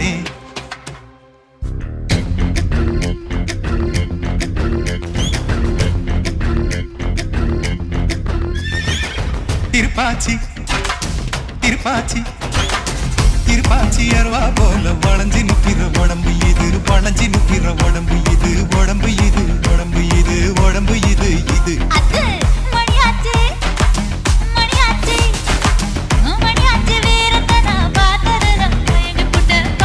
மாட்டேன். திருப்பாச்சி திருப்பாச்சி திருப்பாச்சி அருவா போல வளைஞ்சி நிற்கிற உடம்பு இது, வளைஞ்சி நிற்கிற உடம்பு இது.